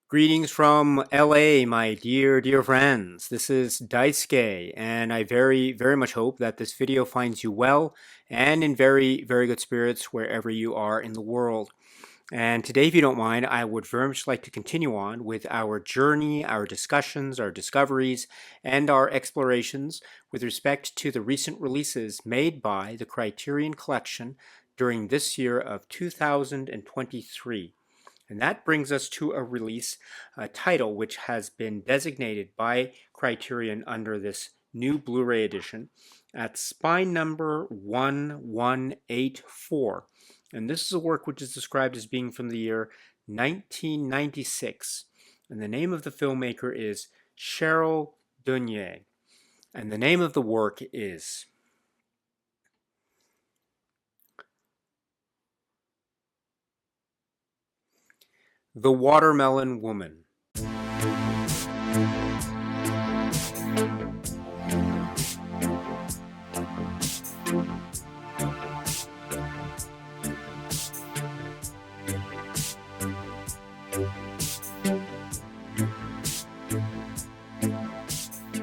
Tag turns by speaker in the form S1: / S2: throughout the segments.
S1: Greetings from LA, my dear friends. This is Daisuke, and I very much hope that this video finds you well and in very good spirits wherever you are in the world. And today, if you don't mind, I would very much like to continue on with our journey, our discussions, our discoveries, and our explorations with respect to the recent releases made by the Criterion Collection during this year of 2023. And that brings us to a release title which has been designated by Criterion under this new Blu-ray edition at spine number 1184. And this is a work which is described as being from the year 1996. And the name of the filmmaker is Cheryl Dunye. And the name of the work is The Watermelon Woman.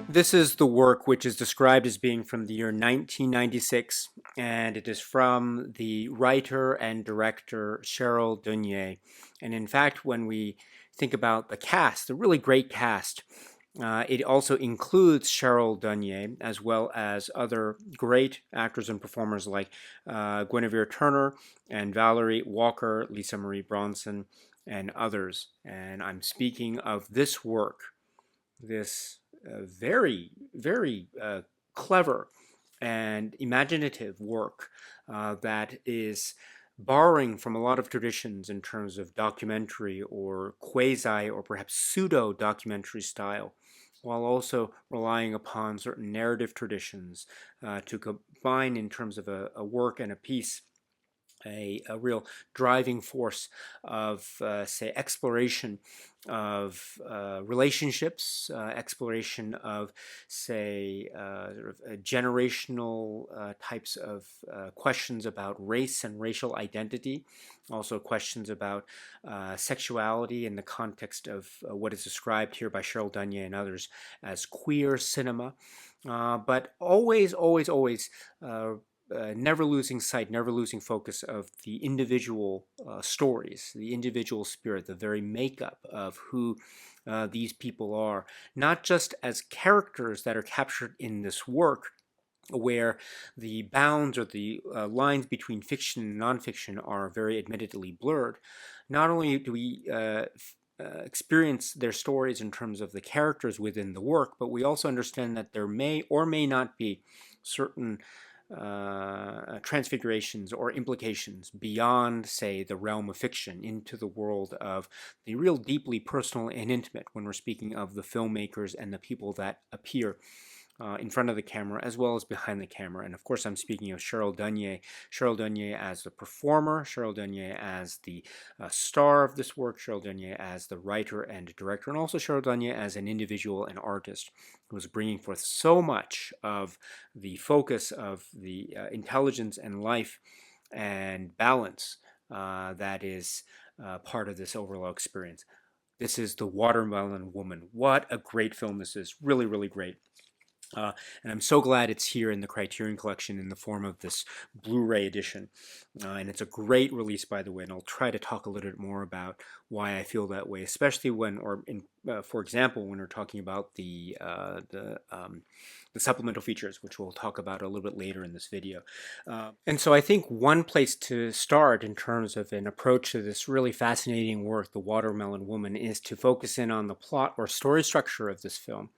S1: This is the work which is described as being from the year 1996, and it is from the writer and director Cheryl Dunye. And in fact, when we think about the cast, the really great cast, it also includes Cheryl Dunye as well as other great actors and performers like Guinevere Turner and Valerie Walker, Lisa Marie Bronson, and others. And I'm speaking of this work, this very clever and imaginative work that is borrowing from a lot of traditions in terms of documentary or quasi or perhaps pseudo documentary style, while also relying upon certain narrative traditions to combine in terms of a work and a piece a real driving force of, say, exploration of relationships, exploration of, say, sort of generational types of questions about race and racial identity, also questions about sexuality in the context of what is described here by Cheryl Dunye and others as queer cinema, but always never losing sight, never losing focus of the individual stories, the individual spirit, the very makeup of who these people are, not just as characters that are captured in this work, where the bounds or the lines between fiction and nonfiction are very admittedly blurred. Not only do we experience their stories in terms of the characters within the work, but we also understand that there may or may not be certain transfigurations or implications beyond, say, the realm of fiction into the world of the real deeply personal and intimate when we're speaking of the filmmakers and the people that appear in front of the camera as well as behind the camera. And of course, I'm speaking of Cheryl Dunye as the performer, Cheryl Dunye as the star of this work, Cheryl Dunye as the writer and director, and also Cheryl Dunye as an individual and artist who is bringing forth so much of the focus of the intelligence and life and balance that is part of this overall experience. This is The Watermelon Woman. What a great film this is. Really great. And I'm so glad it's here in the Criterion Collection in the form of this Blu-ray edition. And it's a great release, by the way, and I'll try to talk a little bit more about why I feel that way, especially when, for example, when we're talking about the supplemental features, which we'll talk about a little bit later in this video. And so I think one place to start in terms of an approach to this really fascinating work, The Watermelon Woman, is to focus in on the plot or story structure of this film.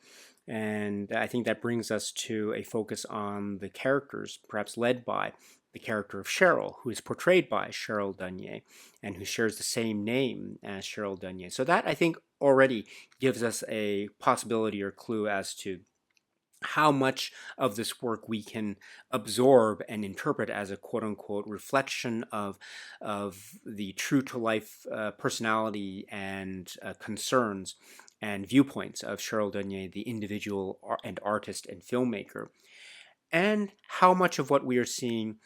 S1: And I think that brings us to a focus on the characters, perhaps led by the character of Cheryl, who is portrayed by Cheryl Dunye, and who shares the same name as Cheryl Dunye. So that, I think, already gives us a possibility or clue as to how much of this work we can absorb and interpret as a quote-unquote reflection of the true-to-life personality and concerns and viewpoints of Cheryl Dunye, the individual and artist and filmmaker, and how much of what we are seeing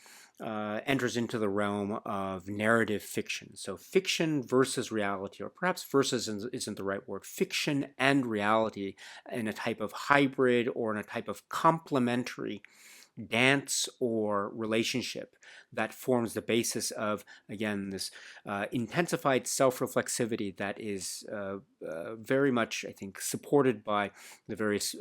S1: enters into the realm of narrative fiction. So fiction versus reality, or perhaps versus isn't the right word, fiction and reality in a type of hybrid or in a type of complementary dance or relationship that forms the basis of, again, this intensified self-reflexivity that is very much, I think, supported by the various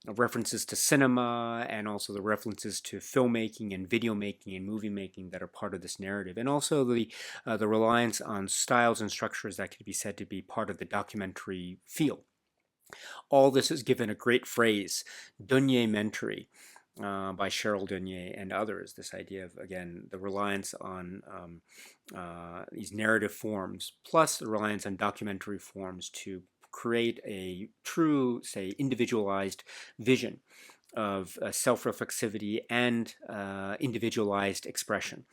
S1: references to cinema and also the references to filmmaking and video making and movie making that are part of this narrative, and also the reliance on styles and structures that could be said to be part of the documentary feel. All this is given a great phrase, Dunye-mentary, by Cheryl Dunye and others. This idea of, again, the reliance on these narrative forms, plus the reliance on documentary forms to create a true, say, individualized vision of self-reflexivity and individualized expression,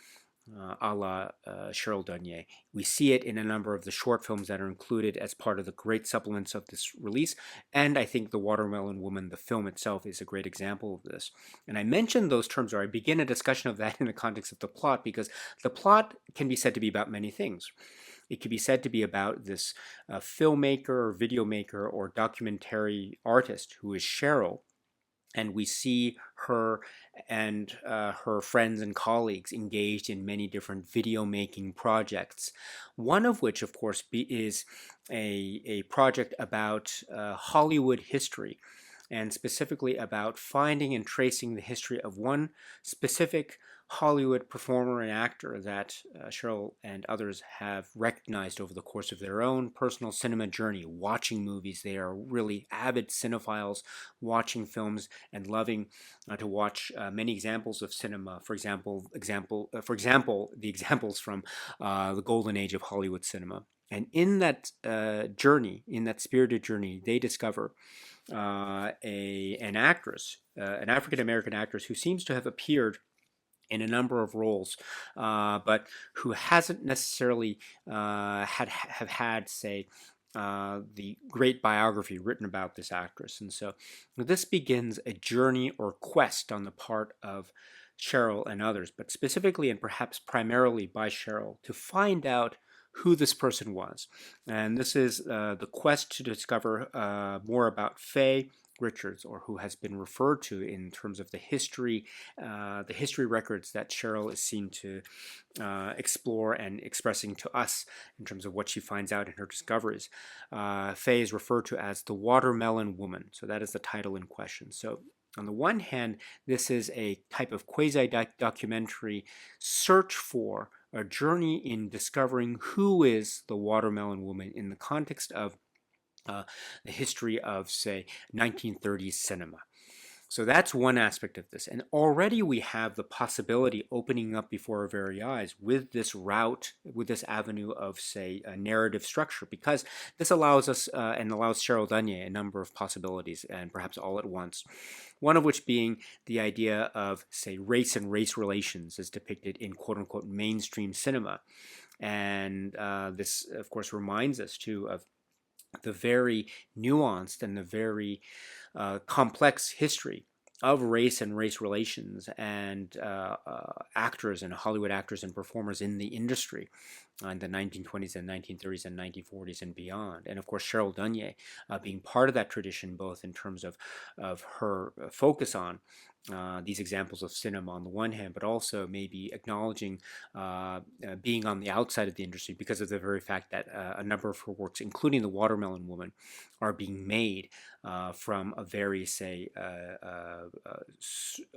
S1: a la Cheryl Dunye. We see it in a number of the short films that are included as part of the great supplements of this release, and I think The Watermelon Woman, the film itself, is a great example of this. And I mentioned those terms, or I begin a discussion of that in the context of the plot, because the plot can be said to be about many things. It could be said to be about this filmmaker or video maker or documentary artist who is Cheryl, and we see her and her friends and colleagues engaged in many different video making projects. One of which, of course, is a project about Hollywood history, and specifically about finding and tracing the history of one specific Hollywood performer and actor that Cheryl and others have recognized over the course of their own personal cinema journey, watching movies. They are really avid cinephiles, watching films and loving to watch many examples of cinema. For example, the examples from the golden age of Hollywood cinema. And in that journey, in that spirited journey, they discover an actress, an African-American actress who seems to have appeared in a number of roles, but who hasn't necessarily have had, say, the great biography written about this actress. And so this begins a journey or quest on the part of Cheryl and others, but specifically and perhaps primarily by Cheryl, to find out who this person was. And this is the quest to discover more about Faye Richards, or who has been referred to in terms of the history records that Cheryl is seen to explore and expressing to us in terms of what she finds out in her discoveries. Faye is referred to as the Watermelon Woman, so that is the title in question. So on the one hand, this is a type of quasi-documentary search for a journey in discovering who is the Watermelon Woman in the context of the history of, say, 1930s cinema. So that's one aspect of this. And already we have the possibility opening up before our very eyes with this route, with this avenue of, say, a narrative structure, because this allows us and allows Cheryl Dunye a number of possibilities, and perhaps all at once. One of which being the idea of, say, race and race relations as depicted in quote-unquote mainstream cinema. And this, of course, reminds us, too, of the very nuanced and the very complex history of race and race relations and actors and Hollywood actors and performers in the industry in the 1920s and 1930s and 1940s and beyond. And of course, Cheryl Dunye being part of that tradition, both in terms of her focus on these examples of cinema on the one hand, but also maybe acknowledging being on the outside of the industry because of the very fact that a number of her works, including The Watermelon Woman, are being made from a very, say,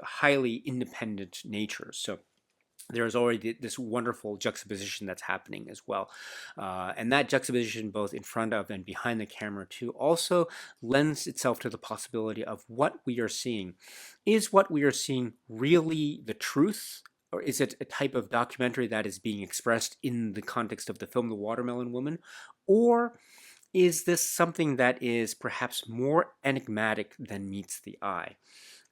S1: highly independent nature. So there's already this wonderful juxtaposition that's happening as well. And that juxtaposition, both in front of and behind the camera too, also lends itself to the possibility of what we are seeing. Is what we are seeing really the truth? Or is it a type of documentary that is being expressed in the context of the film The Watermelon Woman? Or is this something that is perhaps more enigmatic than meets the eye?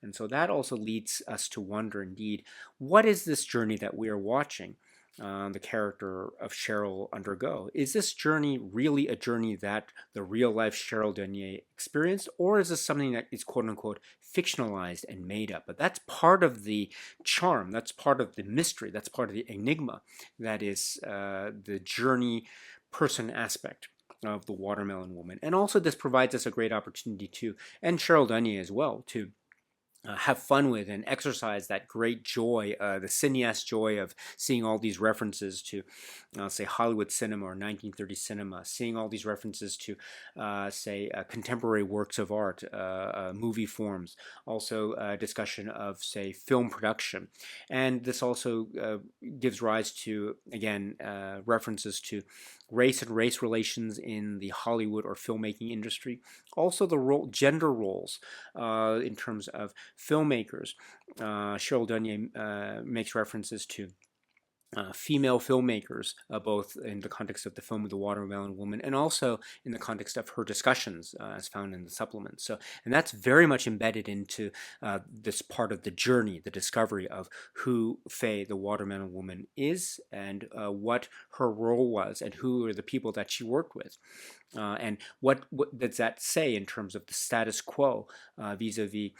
S1: And so that also leads us to wonder, indeed, what is this journey that we are watching? the character of Cheryl undergo. Is this journey really a journey that the real life Cheryl Dunye experienced, or is this something that is quote unquote fictionalized and made up? But that's part of the charm, that's part of the mystery, that's part of the enigma that is the journey person aspect of the Watermelon Woman. And also, this provides us a great opportunity to, and Cheryl Dunye as well, to have fun with and exercise that great joy, the cineast joy of seeing all these references to, say, Hollywood cinema or 1930s cinema, seeing all these references to, say, contemporary works of art, movie forms, also discussion of, say, film production. And this also gives rise to, again, references to race and race relations in the Hollywood or filmmaking industry. Also, the gender roles in terms of filmmakers. Cheryl Dunye makes references to female filmmakers, both in the context of the film of the Watermelon Woman and also in the context of her discussions as found in the supplement. So, and that's very much embedded into this part of the journey, the discovery of who Faye, the Watermelon Woman, is and what her role was and who are the people that she worked with. And what does that say in terms of the status quo vis-a-vis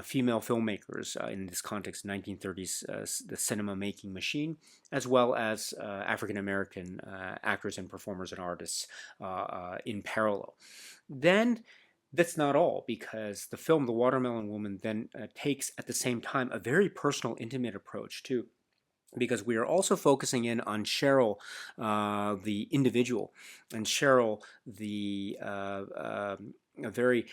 S1: female filmmakers in this context, 1930s, the cinema making machine, as well as African American actors and performers and artists in parallel. Then that's not all, because the film The Watermelon Woman then takes at the same time a very personal, intimate approach too, because we are also focusing in on Cheryl, the individual, and Cheryl, the a very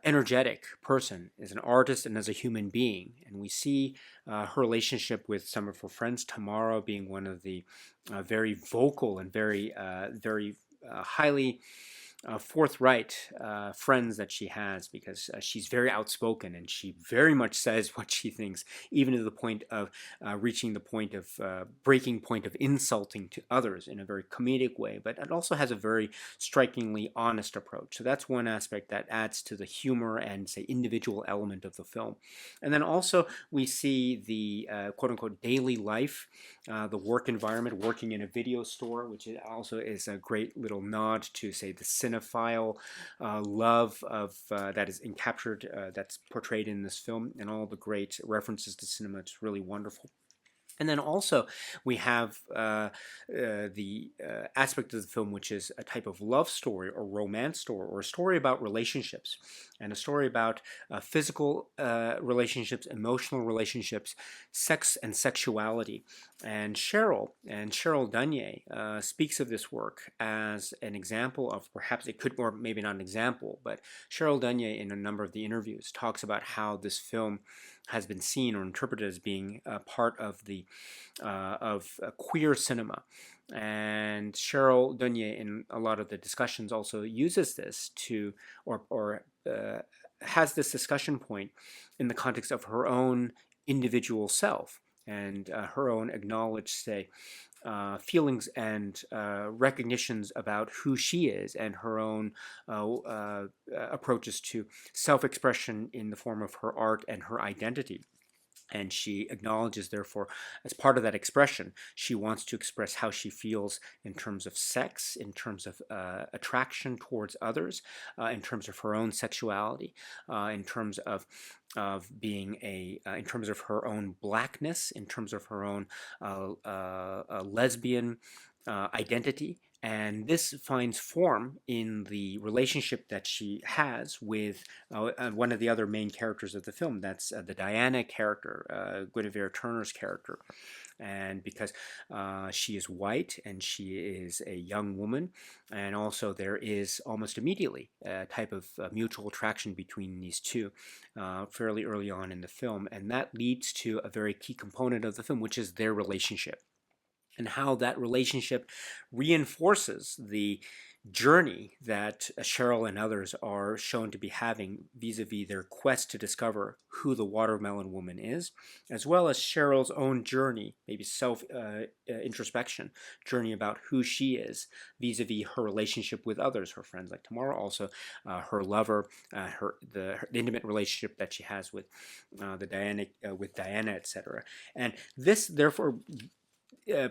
S1: energetic person, as an artist and as a human being. And we see her relationship with some of her friends, Tamara being one of the very vocal and very highly forthright friends that she has, because she's very outspoken and she very much says what she thinks, even to the point of reaching the point of breaking point of insulting to others in a very comedic way. But it also has a very strikingly honest approach. So that's one aspect that adds to the humor and, say, individual element of the film. And then also we see the quote-unquote daily life, the work environment, working in a video store, which also is a great little nod to, say, the cinephile love of that is captured, that's portrayed in this film, and all the great references to cinema. It's really wonderful. And then also we have the aspect of the film which is a type of love story or romance story, or a story about relationships, and a story about physical relationships, emotional relationships, sex and sexuality. And Cheryl Dunye speaks of this work as an example of, perhaps it could, or maybe not an example, but Cheryl Dunye in a number of the interviews talks about how this film has been seen or interpreted as being a part of the queer cinema. And Cheryl Dunye, in a lot of the discussions, also uses this to, or has this discussion point in the context of her own individual self and her own acknowledged, say, feelings and recognitions about who she is, and her own approaches to self-expression in the form of her art and her identity. And she acknowledges, therefore, as part of that expression, she wants to express how she feels in terms of sex, in terms of attraction towards others, in terms of her own sexuality, in terms of being in terms of her own blackness, in terms of her own lesbian identity. And this finds form in the relationship that she has with one of the other main characters of the film. That's the Diana character, Guinevere Turner's character. And because she is white and she is a young woman, and also there is almost immediately a type of mutual attraction between these two fairly early on in the film. And that leads to a very key component of the film, which is their relationship, and how that relationship reinforces the journey that Cheryl and others are shown to be having vis-a-vis their quest to discover who the Watermelon Woman is, as well as Cheryl's own journey, maybe self-introspection, journey about who she is vis-a-vis her relationship with others, her friends like Tamara, also her lover, her intimate relationship that she has with Diana, etc. And this, therefore,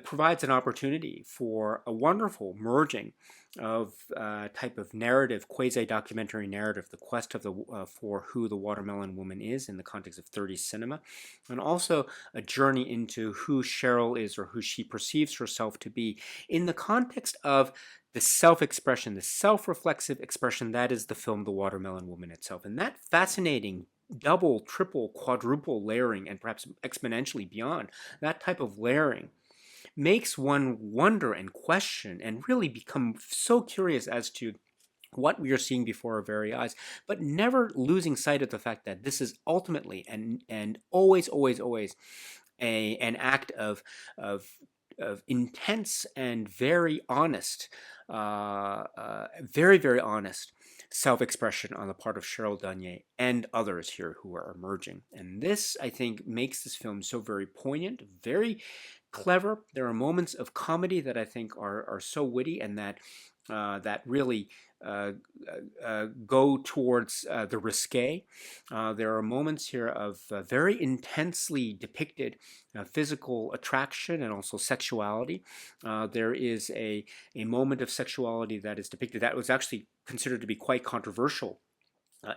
S1: provides an opportunity for a wonderful merging of type of narrative, quasi-documentary narrative, the quest of the for who the Watermelon Woman is in the context of 30s cinema, and also a journey into who Cheryl is or who she perceives herself to be in the context of the self-expression, the self-reflexive expression that is the film The Watermelon Woman itself. And that fascinating double, triple, quadruple layering, and perhaps exponentially beyond, that type of layering makes one wonder and question and really become so curious as to what we are seeing before our very eyes, but never losing sight of the fact that this is ultimately and always, always, always an act of intense and very honest, very, very honest self-expression on the part of Cheryl Dunye and others here who are emerging. And this, I think, makes this film so very poignant, very clever. There are moments of comedy that I think are so witty and that really go towards the risque. There are moments here of very intensely depicted physical attraction and also sexuality. There is a moment of sexuality that is depicted that was actually considered to be quite controversial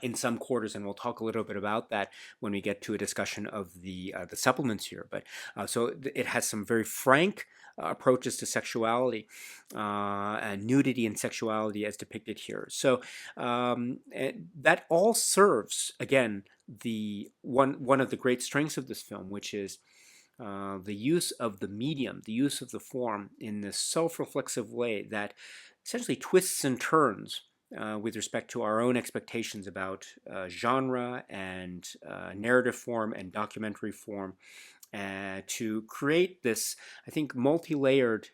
S1: in some quarters, and we'll talk a little bit about that when we get to a discussion of the supplements here. But so it has some very frank approaches to sexuality and nudity and sexuality as depicted here. So that all serves, again, the one of the great strengths of this film, which is the use of the medium, the use of the form in this self-reflexive way that essentially twists and turns with respect to our own expectations about genre and narrative form and documentary form, to create this, I think, multi-layered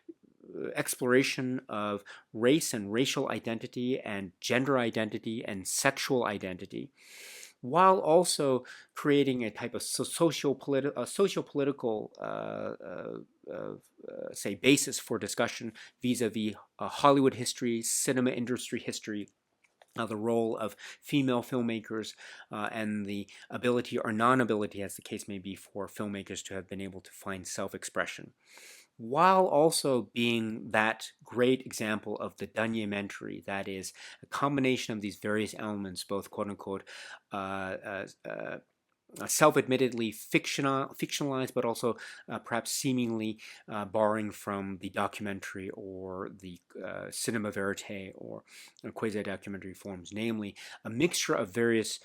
S1: exploration of race and racial identity and gender identity and sexual identity, while also creating a type of socio-political say, basis for discussion vis-a-vis Hollywood history, cinema industry history, the role of female filmmakers and the ability or non-ability, as the case may be, for filmmakers to have been able to find self-expression, while also being that great example of the Dunye-mentary, that is a combination of these various elements, both quote-unquote self-admittedly fictionalized, but also perhaps seemingly borrowing from the documentary or the cinema verite or quasi-documentary forms, namely a mixture of various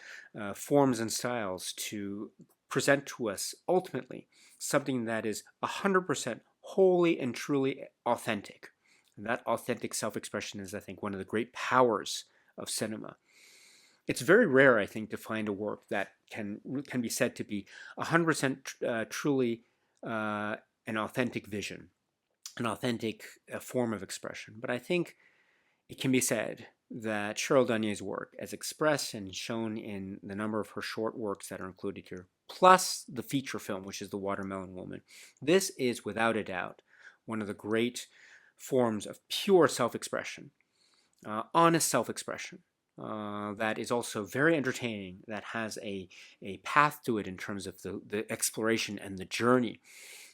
S1: forms and styles to present to us ultimately something that is 100% wholly and truly authentic. And that authentic self-expression is, I think, one of the great powers of cinema. It's very rare, I think, to find a work that can be said to be 100% truly an authentic vision, an authentic form of expression. But I think it can be said that Cheryl Dunye's work, as expressed and shown in the number of her short works that are included here, plus the feature film, which is The Watermelon Woman, this is without a doubt one of the great forms of pure self-expression, honest self-expression. That is also very entertaining, that has a path to it in terms of the exploration and the journey.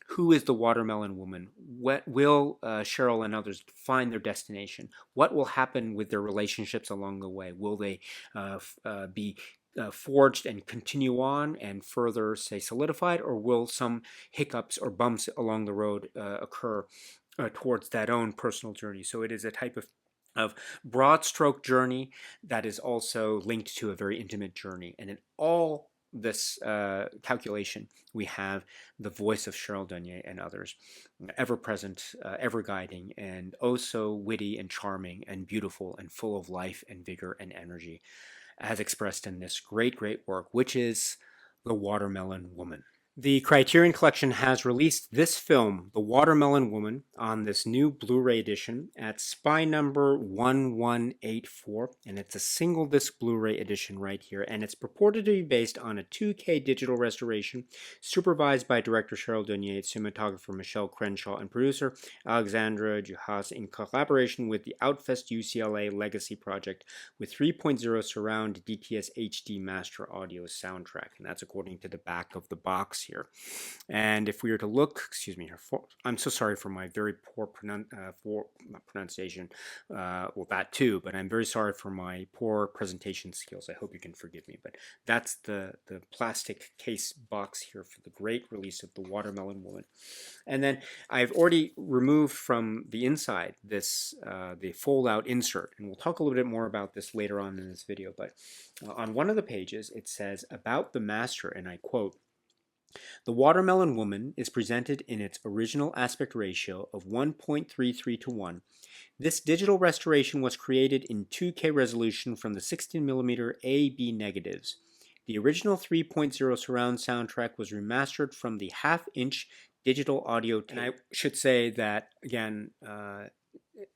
S1: Who is the Watermelon Woman? What will Cheryl and others find their destination? What will happen with their relationships along the way? Will they be forged and continue on and further, say, solidified, or will some hiccups or bumps along the road occur towards that own personal journey? So it is a type of broad stroke journey that is also linked to a very intimate journey. And in all this calculation, we have the voice of Cheryl Dunye and others, ever present, ever guiding, and oh so witty and charming and beautiful and full of life and vigor and energy, as expressed in this great, great work, which is The Watermelon Woman. The Criterion Collection has released this film, The Watermelon Woman, on this new Blu-ray edition at SPY number 1184, and it's a single disc Blu-ray edition right here, and it's purported to be based on a 2K digital restoration supervised by director Cheryl Dunye, cinematographer Michelle Crenshaw, and producer Alexandra Juhasz in collaboration with the Outfest UCLA Legacy Project with 3.0 surround DTS HD master audio soundtrack, and that's according to the back of the box here. And if we were to look, excuse me, I'm so sorry for my very poor pronunciation, well, that too, but I'm very sorry for my poor presentation skills. I hope you can forgive me. But that's the plastic case box here for the great release of The Watermelon Woman. And then I've already removed from the inside this the fold-out insert, and we'll talk a little bit more about this later on in this video. But on one of the pages, it says, about the master, and I quote, "The Watermelon Woman is presented in its original aspect ratio of 1.33 to 1. This digital restoration was created in 2K resolution from the 16mm A/B negatives. The original 3.0 surround soundtrack was remastered from the half-inch digital audio tape." And I should say that, again,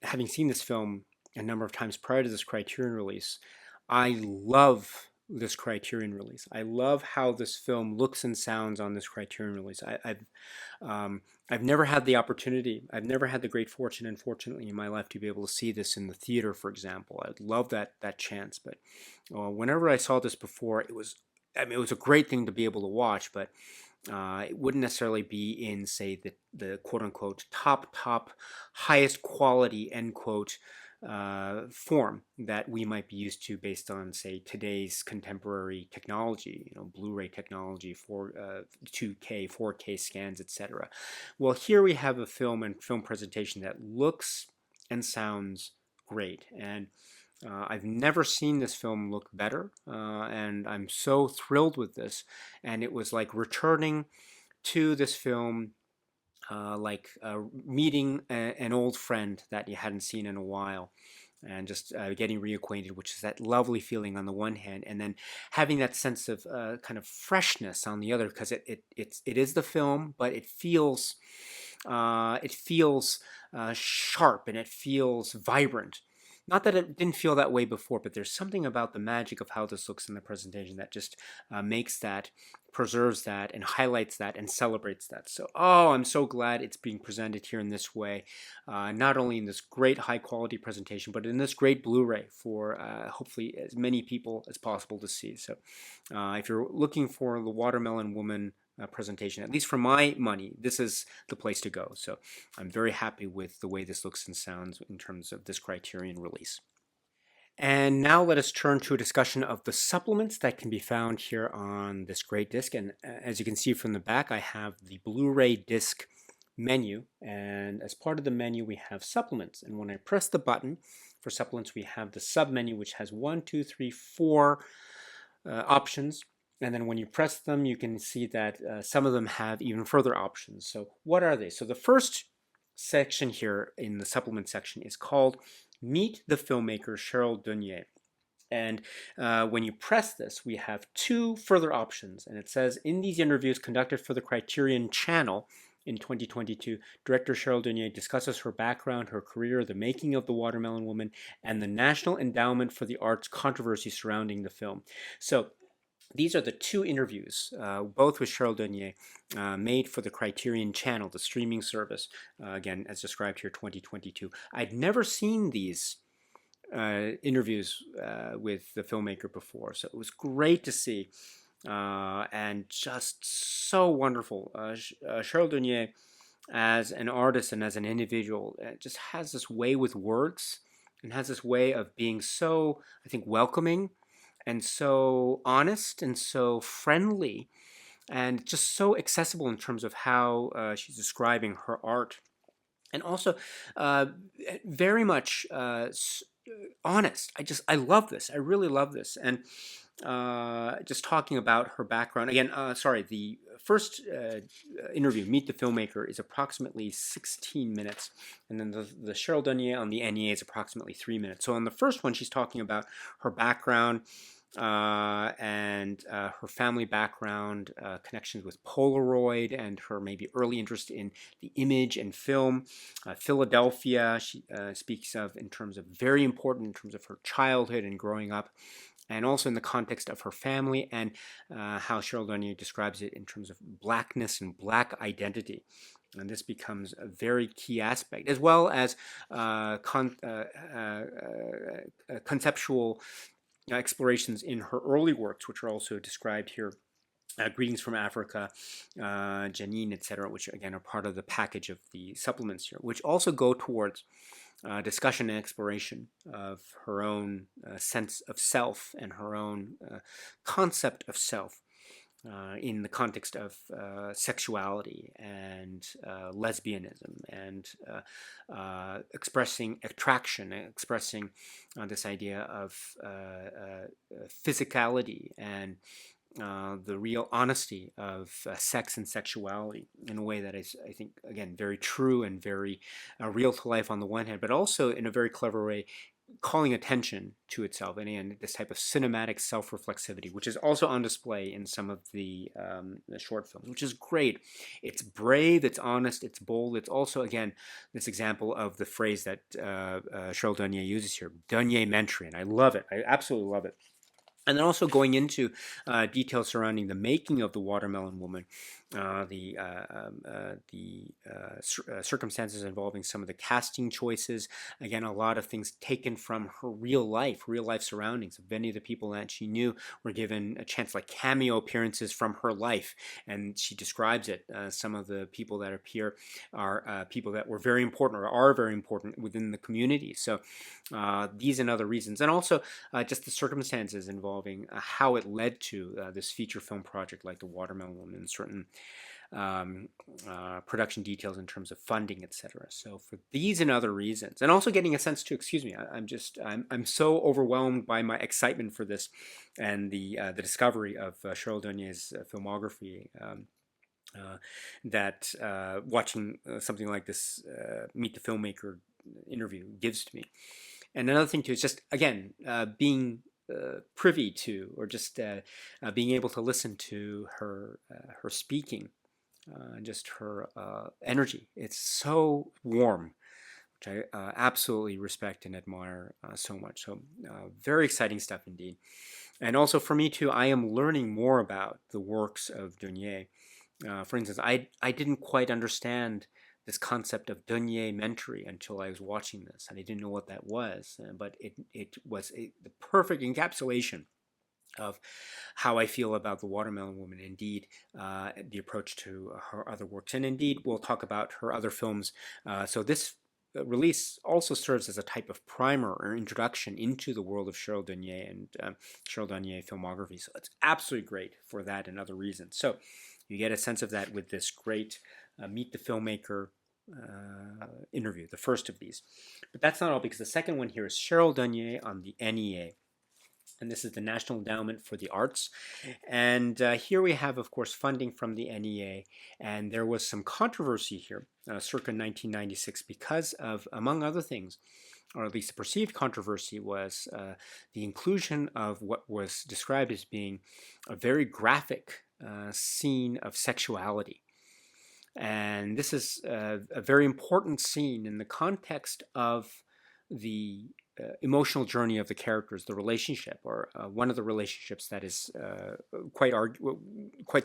S1: having seen this film a number of times prior to this Criterion release, I love this Criterion release. I love how this film looks and sounds on this Criterion release. I've never had the opportunity, I've never had the great fortune, unfortunately, in my life to be able to see this in the theater, for example. I'd love that chance, but whenever I saw this before, it was a great thing to be able to watch, but it wouldn't necessarily be in, say, the quote-unquote top highest quality, end quote, form that we might be used to based on, say, today's contemporary technology, Blu-ray technology, 2K, 4K scans, etc. Well, here we have a film and film presentation that looks and sounds great, and I've never seen this film look better, and I'm so thrilled with this. And it was like returning to this film, like meeting an old friend that you hadn't seen in a while, and just getting reacquainted, which is that lovely feeling on the one hand, and then having that sense of kind of freshness on the other, because it is the film, but it feels sharp, and it feels vibrant. Not that it didn't feel that way before, but there's something about the magic of how this looks in the presentation that just makes that, preserves that, and highlights that, and celebrates that. So, I'm so glad it's being presented here in this way, not only in this great high-quality presentation, but in this great Blu-ray for hopefully as many people as possible to see. So, if you're looking for The Watermelon Woman presentation, at least for my money, this is the place to go. So I'm very happy with the way this looks and sounds in terms of this Criterion release. And now let us turn to a discussion of the supplements that can be found here on this great disc. And as you can see from the back, I have the Blu-ray disc menu, and as part of the menu we have supplements. And when I press the button for supplements, we have the sub menu, which has 1, 2, 3, 4 options. And then when you press them, you can see that some of them have even further options. So what are they? So the first section here in the supplement section is called Meet the Filmmaker Cheryl Dunye. And when you press this, we have 2 further options. And it says, in these interviews conducted for the Criterion channel in 2022, director Cheryl Dunye discusses her background, her career, the making of The Watermelon Woman, and the National Endowment for the Arts controversy surrounding the film. So these are the 2 interviews, both with Cheryl Dunye, made for the Criterion channel, the streaming service, again, as described here, 2022. I'd never seen these interviews with the filmmaker before, so it was great to see, and just so wonderful. Cheryl Dunye, as an artist and as an individual, just has this way with words, and has this way of being so, I think, welcoming, and so honest, and so friendly, and just so accessible in terms of how she's describing her art, and also very much honest. I love this. I really love this. And just talking about her background again. Sorry, the first interview, Meet the Filmmaker, is approximately 16 minutes, and then the Cheryl Dunye on the NEA is approximately 3 minutes. So on the first one, she's talking about her background, and her family background, connections with Polaroid, and her maybe early interest in the image and film. Philadelphia, she speaks of in terms of very important in terms of her childhood and growing up, and also in the context of her family, and how Cheryl Dunye describes it in terms of blackness and black identity. And this becomes a very key aspect, as well as conceptual explorations in her early works, which are also described here Greetings from Africa, Janine, etc., which again are part of the package of the supplements here, which also go towards discussion and exploration of her own sense of self and her own concept of self in the context of sexuality and lesbianism and expressing attraction, expressing this idea of physicality and the real honesty of sex and sexuality in a way that is, I think, again, very true and very real to life on the one hand, but also in a very clever way calling attention to itself and this type of cinematic self-reflexivity, which is also on display in some of the short films, which is great. It's brave, it's honest, it's bold. It's also, again, this example of the phrase that Cheryl Dunye uses here, Dunye-mentary, and I love it. I absolutely love it. And then also going into details surrounding the making of the Watermelon Woman, the circumstances involving some of the casting choices. Again, a lot of things taken from her real life surroundings. Many of the people that she knew were given a chance, like cameo appearances from her life, and she describes it. Some of the people that appear are people that were very important or are very important within the community. So these and other reasons, and also just the circumstances involving how it led to this feature film project like the Watermelon Woman, and certain production details in terms of funding, etc. So for these and other reasons, and also getting a sense to, excuse me, I'm so overwhelmed by my excitement for this and the discovery of Cheryl Dunye's filmography. That watching something like this Meet the Filmmaker interview gives to me. And another thing too is just, again, being privy to, or just being able to listen to her speaking, just her energy. It's so warm, which I absolutely respect and admire so much. So very exciting stuff indeed. And also for me too, I am learning more about the works of Dunye. For instance, I didn't quite understand this concept of Dunye-mentary until I was watching this, and I didn't know what that was, but it was the perfect encapsulation of how I feel about the Watermelon Woman, indeed the approach to her other works, and indeed we'll talk about her other films. So this release also serves as a type of primer or introduction into the world of Cheryl Dunye and Cheryl Dunye filmography. So it's absolutely great for that and other reasons. So you get a sense of that with this great Meet the Filmmaker interview, the first of these. But that's not all, because the second one here is Cheryl Dunye on the NEA. And this is the National Endowment for the Arts. And here we have, of course, funding from the NEA. And there was some controversy here circa 1996 because of, among other things, or at least the perceived controversy, was the inclusion of what was described as being a very graphic scene of sexuality. And this is a very important scene in the context of the emotional journey of the characters, the relationship, or one of the relationships that is quite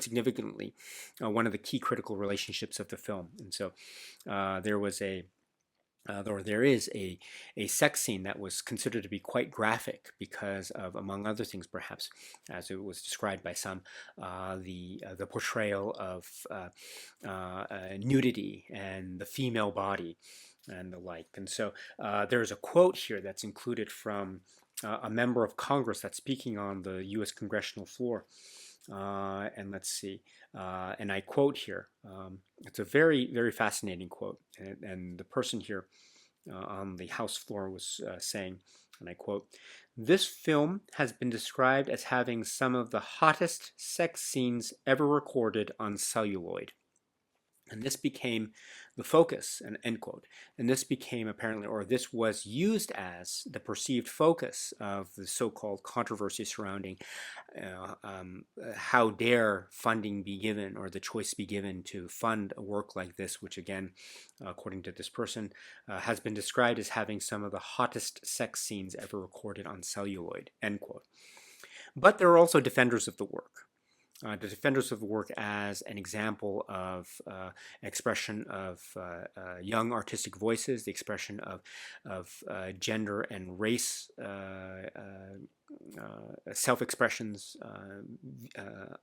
S1: significantly one of the key critical relationships of the film. And so there is a sex scene that was considered to be quite graphic because of, among other things, perhaps, as it was described by some, the portrayal of nudity and the female body and the like. And so there's a quote here that's included from a member of Congress that's speaking on the U.S. congressional floor. And let's see, and I quote here. It's a very, very fascinating quote. And the person here on the House floor was saying, and I quote, "This film has been described as having some of the hottest sex scenes ever recorded on celluloid." And this became the focus, and end quote. And this became apparently, or this was used as the perceived focus of the so-called controversy surrounding how dare funding be given, or the choice be given to fund a work like this, which again, according to this person, has been described as having some of the hottest sex scenes ever recorded on celluloid, end quote. But there are also defenders of the work. The defenders of the work as an example of expression of young artistic voices, the expression of gender and race self-expressions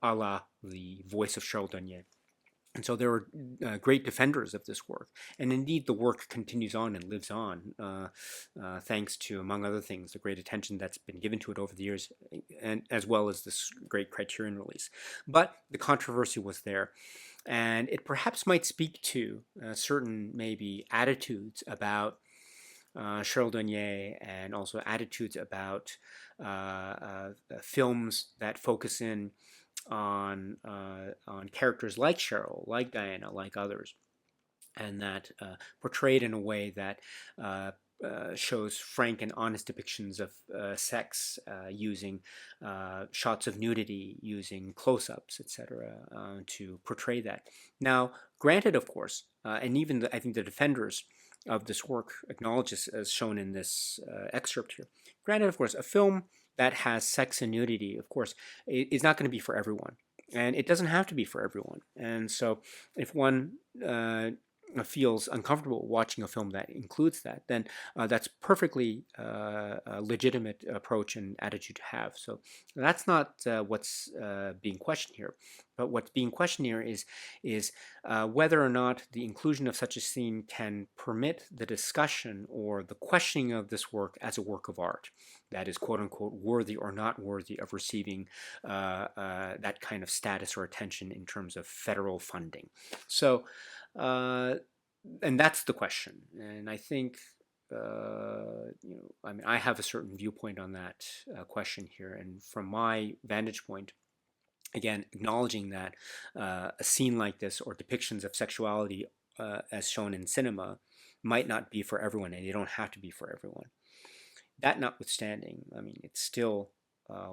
S1: a la the voice of Cheryl Dunye. And so there were great defenders of this work. And indeed, the work continues on and lives on, thanks to, among other things, the great attention that's been given to it over the years, and as well as this great Criterion release. But the controversy was there. And it perhaps might speak to certain, maybe, attitudes about Cheryl Dunye, and also attitudes about films that focus in on characters like Cheryl, like Diana, like others, and that portrayed in a way that shows frank and honest depictions of sex, using shots of nudity, using close-ups, etc., to portray that. Now, granted, of course, and even I think the defenders of this work acknowledge this, as shown in this excerpt here. Granted, of course, a film that has sex and nudity, of course, is not going to be for everyone. And it doesn't have to be for everyone. And so if one feels uncomfortable watching a film that includes that, then that's perfectly a legitimate approach and attitude to have. So that's not what's being questioned here. But what's being questioned here is whether or not the inclusion of such a scene can permit the discussion or the questioning of this work as a work of art that is, quote unquote, worthy or not worthy of receiving that kind of status or attention in terms of federal funding. So, and that's the question. And I think, I mean, I have a certain viewpoint on that question here. And from my vantage point, again, acknowledging that a scene like this or depictions of sexuality as shown in cinema might not be for everyone, and they don't have to be for everyone. That notwithstanding, I mean, it's still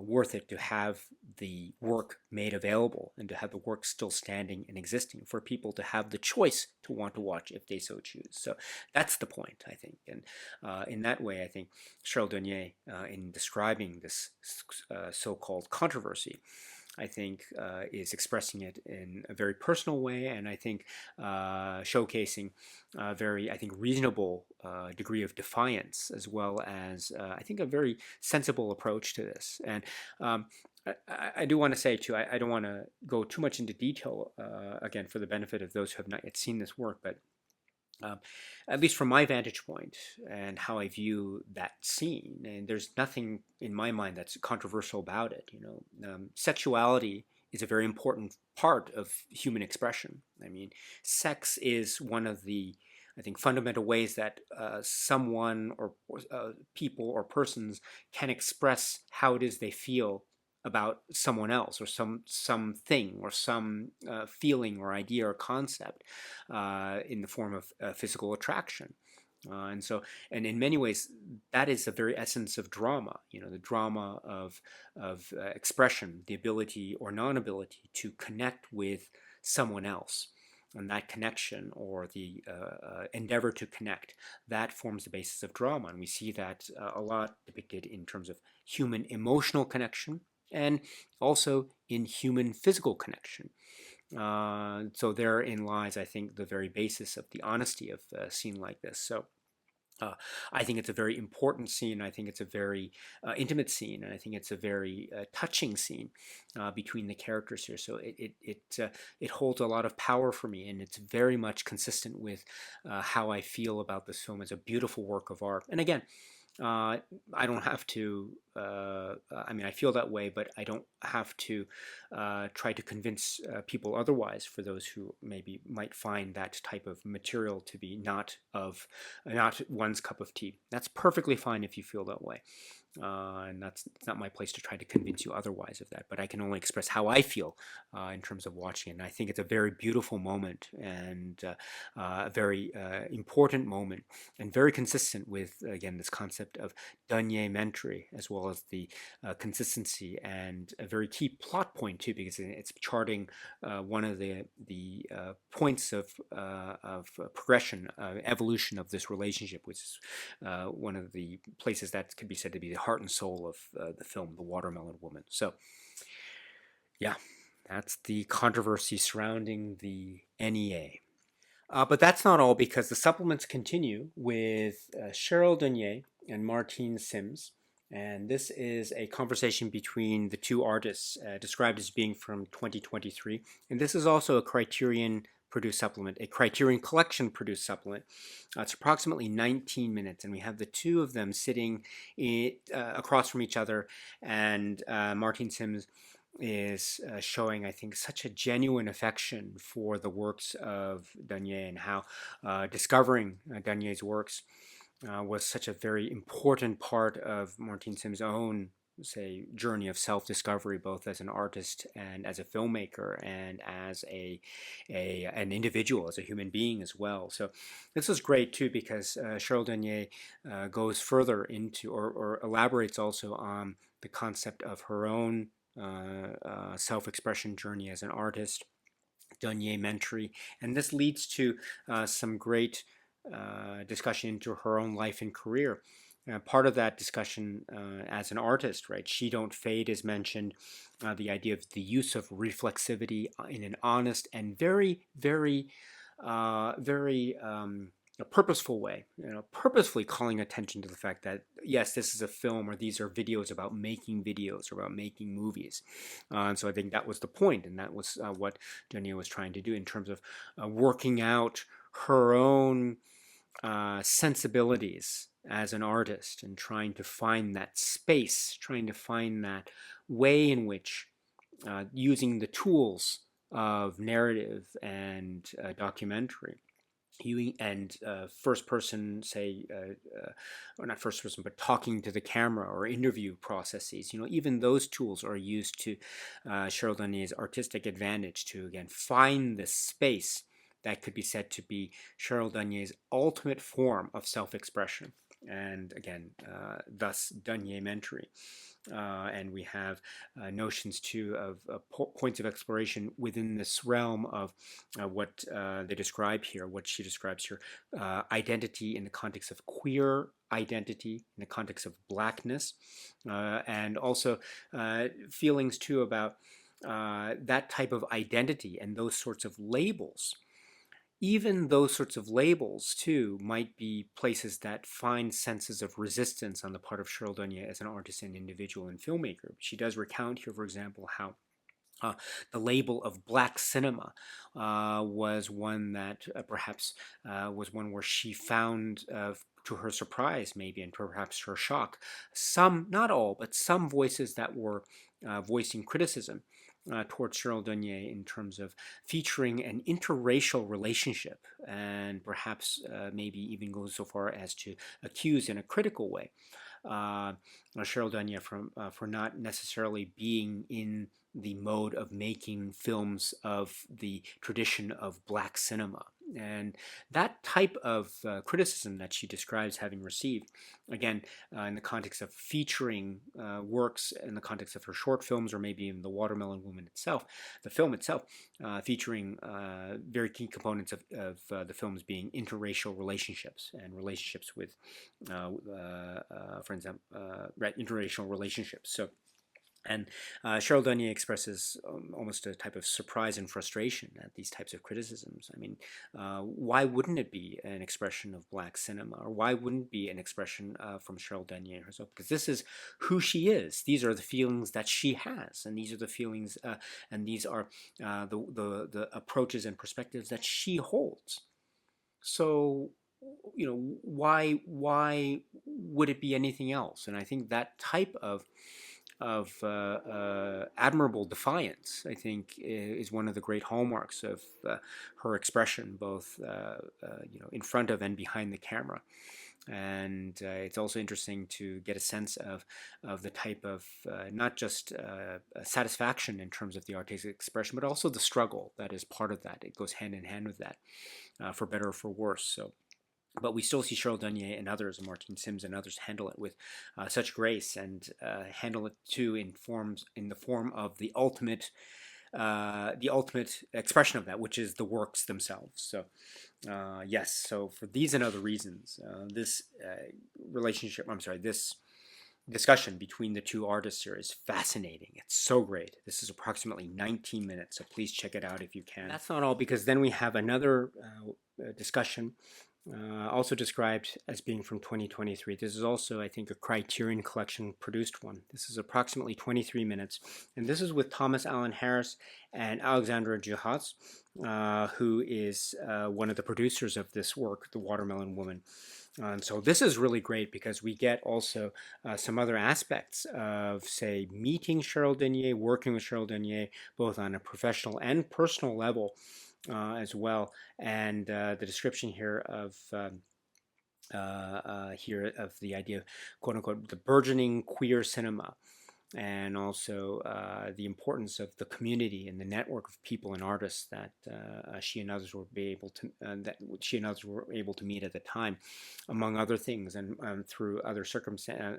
S1: worth it to have the work made available and to have the work still standing and existing for people to have the choice to want to watch if they so choose. So that's the point, I think. And in that way, I think Cheryl Dunye, in describing this so-called controversy, I think is expressing it in a very personal way, and I think showcasing a very, I think, reasonable degree of defiance, as well as I think a very sensible approach to this. And I do want to say too, I don't want to go too much into detail, again, for the benefit of those who have not yet seen this work, but at least from my vantage point and how I view that scene, and there's nothing in my mind that's controversial about it. Sexuality is a very important part of human expression. I mean, sex is one of the, I think, fundamental ways that someone or people or persons can express how it is they feel about someone else or something or some feeling or idea or concept in the form of physical attraction. And in many ways, that is the very essence of drama. The drama of expression, the ability or non-ability to connect with someone else. And that connection, or the endeavor to connect, that forms the basis of drama. And we see that a lot depicted in terms of human emotional connection, and also in human physical connection. So therein lies, I think, the very basis of the honesty of a scene like this. So I think it's a very important scene. I think it's a very intimate scene, and I think it's a very touching scene between the characters here. So it holds a lot of power for me, and it's very much consistent with how I feel about this film as a beautiful work of art. And again, I don't have to, I mean, I feel that way, but I don't have to try to convince people otherwise, for those who maybe might find that type of material to be not one's cup of tea. That's perfectly fine if you feel that way. And it's not my place to try to convince you otherwise of that, but I can only express how I feel in terms of watching it. And I think it's a very beautiful moment, and a very important moment, and very consistent with, again, this concept of Dunye mentory, as well as the consistency, and a very key plot point too, because it's charting one of the points of progression, evolution of this relationship, which is one of the places that could be said to be the heart and soul of the film, The Watermelon Woman. So, yeah, that's the controversy surrounding the NEA. But that's not all, because the supplements continue with Cheryl Dunye and Martine Sims And this is a conversation between the two artists, described as being from 2023. And this is also a Criterion produced supplement, a Criterion Collection produced supplement. It's approximately 19 minutes, and we have the two of them sitting across from each other. And Martin Sims is showing, I think, such a genuine affection for the works of Dunye, and how discovering Dunye's works was such a very important part of Martin Sims' own, say, journey of self-discovery, both as an artist and as a filmmaker and as an individual, as a human being as well. So this is great too, because Cheryl Dunye goes further into, or elaborates also on the concept of her own self-expression journey as an artist, Dunye Mentry, and this leads to some great discussion into her own life and career. Part of that discussion as an artist, right? She Don't Fade is mentioned, the idea of the use of reflexivity in an honest and very a purposeful way, purposefully calling attention to the fact that, yes, this is a film, or these are videos about making videos, or about making movies. And so I think that was the point, and that was what Dunye was trying to do in terms of working out her own sensibilities as an artist, and trying to find that space, trying to find that way in which using the tools of narrative and documentary, and first person, say, or not first person, but talking to the camera or interview processes, even those tools are used to Cheryl Dunye's artistic advantage to, again, find the space that could be said to be Cheryl Dunye's ultimate form of self-expression. And again, thus Dunye Mentry. And we have notions too of points of exploration within this realm of what they describe here, what she describes here, identity in the context of queer identity, in the context of blackness, and also feelings too about that type of identity and those sorts of labels. Even those sorts of labels, too, might be places that find senses of resistance on the part of Cheryl Dunye as an artist and individual and filmmaker. She does recount here, for example, how the label of black cinema was one that perhaps was one where she found, to her surprise maybe, and perhaps her shock, some, not all, but some voices that were voicing criticism towards Cheryl Dunye in terms of featuring an interracial relationship, and perhaps maybe even goes so far as to accuse in a critical way Cheryl Dunye for not necessarily being in the mode of making films of the tradition of black cinema. And that type of criticism that she describes having received, again, in the context of featuring works in the context of her short films, or maybe even The Watermelon Woman itself, the film itself, featuring very key components of the films being interracial relationships, and relationships with, for example, interracial relationships. So, and Cheryl Dunye expresses almost a type of surprise and frustration at these types of criticisms. I mean, why wouldn't it be an expression of black cinema? Or why wouldn't it be an expression from Cheryl Dunye herself? Because this is who she is. These are the feelings that she has. And these are the feelings, and these are the approaches and perspectives that she holds. So, why would it be anything else? And I think that type of admirable defiance, I think, is one of the great hallmarks of her expression, both in front of and behind the camera. And it's also interesting to get a sense of the type of not just satisfaction in terms of the artistic expression, but also the struggle that is part of that. It goes hand in hand with that, for better or for worse. So. But we still see Cheryl Dunye and others, and Martin Sims and others, handle it with such grace, and handle it too in the form of the ultimate expression of that, which is the works themselves. So yes, so for these and other reasons, this discussion between the two artists here is fascinating. It's so great. This is approximately 19 minutes, so please check it out if you can. That's not all, because then we have another discussion also described as being from 2023. This is also, I think, a Criterion Collection produced one. This is approximately 23 minutes, and this is with Thomas Allen Harris and Alexandra Juhas, who is one of the producers of this work, The Watermelon Woman. And so this is really great because we get also some other aspects of, say, meeting Cheryl Dunye, working with Cheryl Dunye, both on a professional and personal level as well. And the description here of the idea of, quote unquote, the burgeoning queer cinema, and also the importance of the community and the network of people and artists that she and others were able to meet at the time, among other things, and through other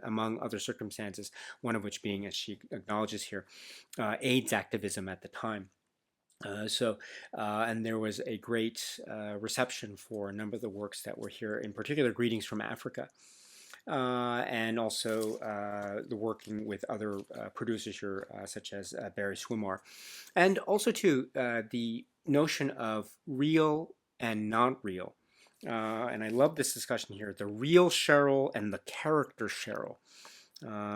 S1: among other circumstances, one of which being, as she acknowledges here, AIDS activism at the time. And there was a great reception for a number of the works that were here, in particular Greetings from Africa, and also the working with other producers here, such as Barry Swimar. And also, too, the notion of real and not real. And I love this discussion here, the real Cheryl and the character Cheryl.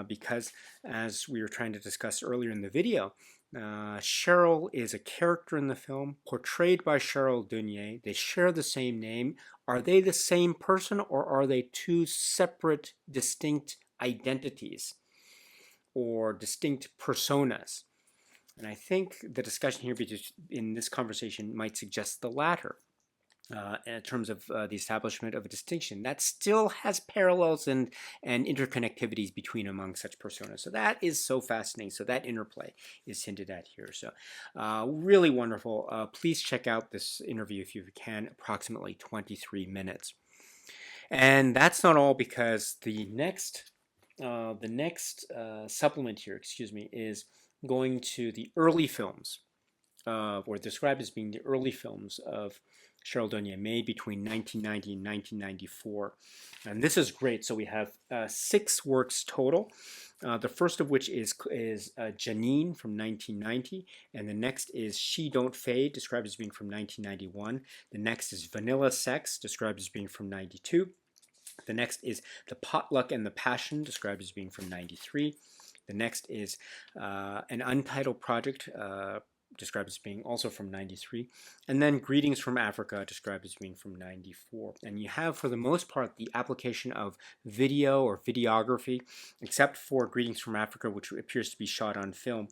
S1: Because, as we were trying to discuss earlier in the video, Cheryl is a character in the film portrayed by Cheryl Dunye. They share the same name. Are they the same person, or are they two separate, distinct identities or distinct personas? And I think the discussion here in this conversation might suggest the latter. In terms of the establishment of a distinction that still has parallels and interconnectivities between among such personas. So that is so fascinating. So that interplay is hinted at here. So really wonderful. Please check out this interview if you can, approximately 23 minutes. And that's not all, because the next supplement here, is going to the early films, or described as being the early films of Cheryl Dunye, made between 1990 and 1994. And this is great. So we have 6 works total. The first of which is Janine from 1990, and the next is She Don't Fade, described as being from 1991. The next is Vanilla Sex, described as being from 92. The next is The Potluck and the Passion, described as being from 93. The next is an Untitled Project, described as being also from 93, and then Greetings from Africa, described as being from 94. And you have, for the most part, the application of video or videography, except for Greetings from Africa, which appears to be shot on film.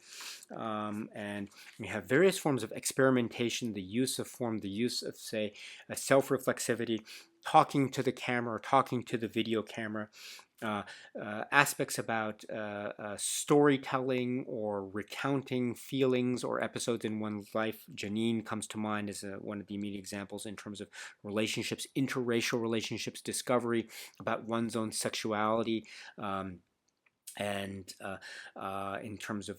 S1: And we have various forms of experimentation, the use of form, the use of, say, a self-reflexivity, talking to the camera or talking to the video camera, aspects about storytelling or recounting feelings or episodes in one's life. Janine comes to mind as one of the immediate examples in terms of relationships, interracial relationships, discovery about one's own sexuality, and in terms of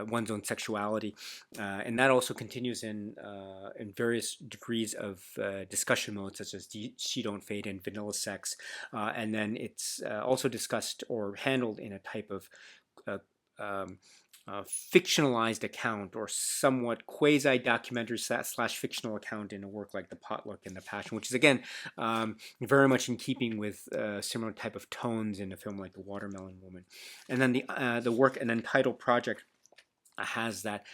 S1: one's own sexuality, and that also continues in various degrees of discussion modes, such as She Don't Fade and Vanilla Sex, and then it's also discussed or handled in a type of fictionalized account, or somewhat quasi-documentary slash fictional account, in a work like The Potluck and the Passion, which is again very much in keeping with similar type of tones in a film like The Watermelon Woman. And then the work, An Untitled Project, has that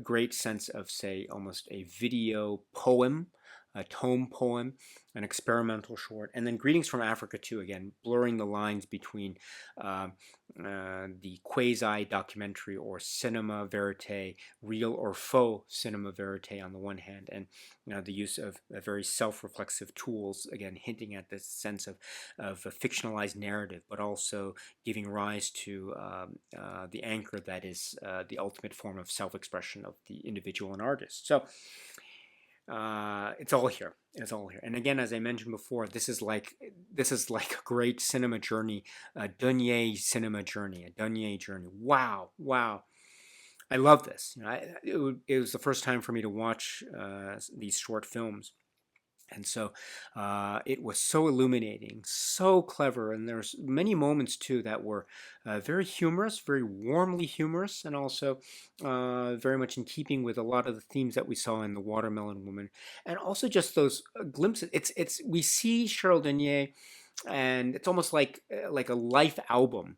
S1: great sense of, say, almost a video poem, a tome poem, an experimental short. And then Greetings from Africa, too, again, blurring the lines between the quasi-documentary or cinema verite, real or faux cinema verite on the one hand, and the use of very self-reflexive tools, again, hinting at this sense of a fictionalized narrative, but also giving rise to the anchor that is the ultimate form of self-expression of the individual and artist. So it's all here. It's all here. And again, as I mentioned before, this is like a great cinema journey, a Dunye cinema journey, a Dunye journey. Wow. I love this. It was the first time for me to watch these short films, And so it was so illuminating, so clever, and there's many moments too that were very humorous, very warmly humorous, and also very much in keeping with a lot of the themes that we saw in The Watermelon Woman, and also just those glimpses. It's we see Cheryl Dunye, and it's almost like a life album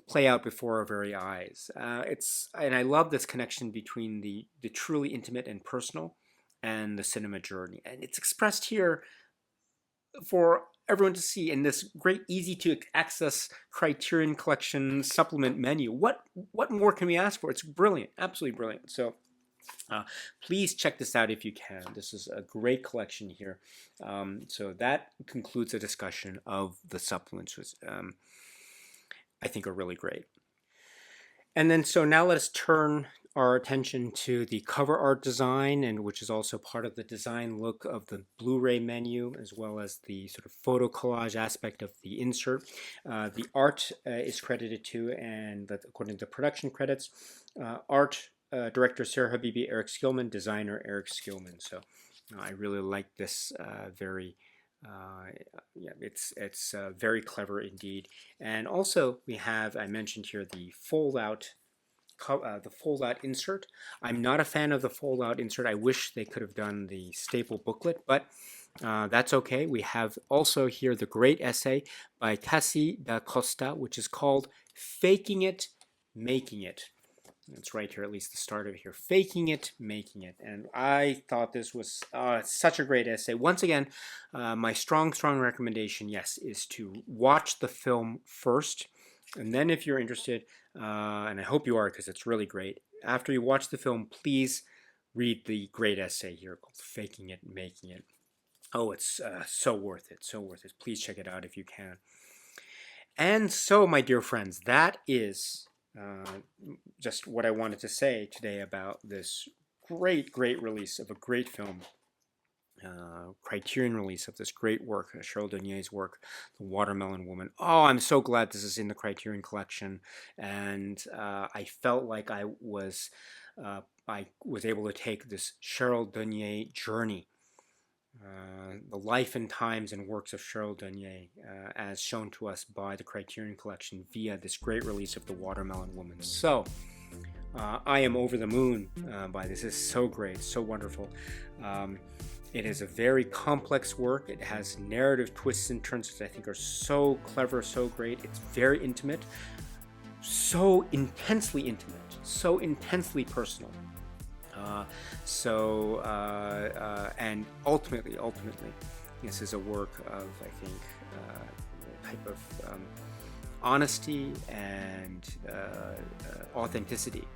S1: play out before our very eyes. And I love this connection between the truly intimate and personal and the cinema journey. And it's expressed here for everyone to see in this great, easy to access Criterion Collection supplement menu. What more can we ask for? It's brilliant, absolutely brilliant. So please check this out if you can. This is a great collection here. So that concludes the discussion of the supplements, which I think are really great. And then so now let us turn our attention to the cover art design, and which is also part of the design look of the Blu-ray menu, as well as the sort of photo collage aspect of the insert. The art is credited to, and according to the production credits, art director Sarah Habibi, Eric Skillman, designer Eric Skillman. So I really like this very. Yeah, it's very clever indeed. And also we have, I mentioned here, the fold-out insert. I'm not a fan of the fold-out insert. I wish they could have done the staple booklet, but that's okay. We have also here the great essay by Cassie da Costa, which is called Faking It, Making It. It's right here, at least the start of it here. Faking It, Making It. And I thought this was such a great essay. Once again, my strong recommendation, yes, is to watch the film first. And then if you're interested, and I hope you are because it's really great, after you watch the film, please read the great essay here called Faking It, Making It. Oh, it's so worth it, so worth it. Please check it out if you can. And so, my dear friends, that is just what I wanted to say today about this great release of a great film, Criterion release of this great work, Cheryl Dunye's work, The Watermelon Woman. Oh, I'm so glad this is in the Criterion collection, and I felt like I was able to take this Cheryl Dunye journey, the life and times and works of Cheryl Dunye, as shown to us by the Criterion Collection via this great release of The Watermelon Woman. So, I am over the moon by this. This is so great, so wonderful. It is a very complex work. It has narrative twists and turns that I think are so clever, so great. It's very intimate, so intensely intimate, so intensely personal. And ultimately, this is a work of, I think, a type of honesty and authenticity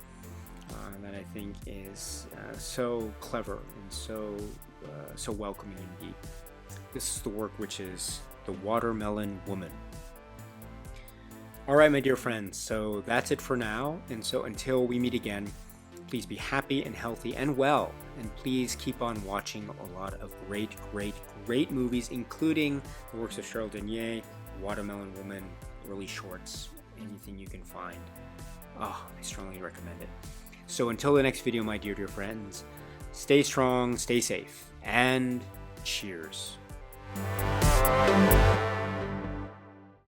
S1: that I think is so clever and so welcoming indeed. This is the work which is The Watermelon Woman. All right, my dear friends, so that's it for now. And so until we meet again, please be happy and healthy and well, and please keep on watching a lot of great movies, including the works of Cheryl Dunye, Watermelon Woman, early shorts, anything you can find. Oh, I strongly recommend it. So until the next video, my dear friends, stay strong, stay safe, and cheers.